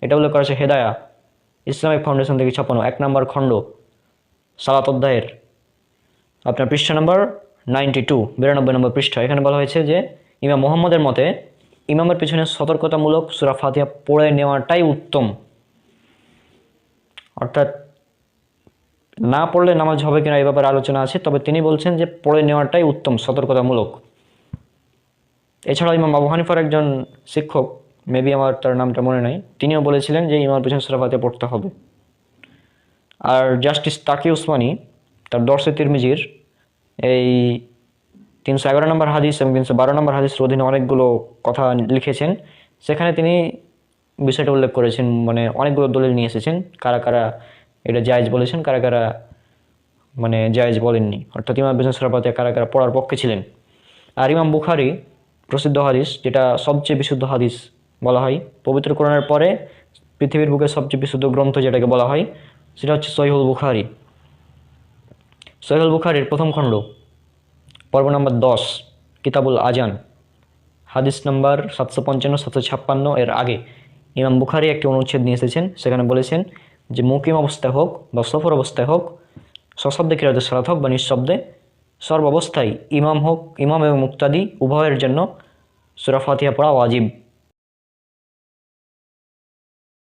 এটা উল্লেখ করা আছে হেদায়া ইসলামিক ফাউন্ডেশন থেকে ছাপানো 1 নম্বর খণ্ড সালাত অধ্যায়ের আপনার পৃষ্ঠা নাম্বার 92 92 নম্বর পৃষ্ঠা। এখানে বলা হয়েছে যে ইমাম মুহাম্মদের মতে ইমামের পিছনে সতর্কতামূলক সূরা ফাতিহা পড়ে নেওয়াটাই উত্তম, অর্থাৎ না পড়লে নামাজ হবে কিনা এই ব্যাপারে আলোচনা আছে, তবে তিনি বলছেন যে পড়ে নেওয়াটাই উত্তম সতর্কতামূলক। এছাড়াও ইমাম আবু হানিফার একজন শিক্ষক, মেবি আমার তার নামটা মনে নাই, তিনিও বলেছিলেন যে ইমামের পিছনে সূরা ফাতিহা পড়তে হবে। আর জাস্টিস তাকি উসমানী তার দরসে তিরমিজির এই 311 নম্বর হাদিস এবং 312 নম্বর হাদিসের অধীনে অনেকগুলো কথা লিখেছেন। সেখানে তিনি বিষয়টা উল্লেখ করেছেন, মানে অনেকগুলো দলিল নিয়ে এসেছেন, কারা কারা এটা জায়েজ বলেছেন, কারা কারা মানে জায়েজ বলেননি, অর্থাৎ ইমাম পিছনে সূরা ফাতিহা কারা কারা পড়ার পক্ষে ছিলেন। আর ইমাম বুখারী প্রসিদ্ধ হাদিস, যেটা সবচেয়ে বিশুদ্ধ হাদিস বলা হয়, পবিত্র কোরআনের পরে পৃথিবীর বুকে সবচেয়ে বিশুদ্ধ গ্রন্থ যেটাকে বলা হয় সেটা হচ্ছে সহিহুল বুখারী। সহিহুল বুখারীর প্রথম খণ্ড পর্ব নম্বর 10 কিতাবুল আজান হাদিস নম্বর 755 756 এর আগে ইমাম বুখারী একটি অনুচ্ছেদ নিয়ে এসেছেন। সেখানে বলেছেন যে মুকিম অবস্থায় হোক বা সফর অবস্থায় হোক, সশব্দে কিরাতে সালাত হোক বা নিঃশব্দে, সর্বাবস্থায় ইমাম এবং মুক্তাদি উভয়ের জন্য সূরা ফাতিহা পড়া ওয়াজিব।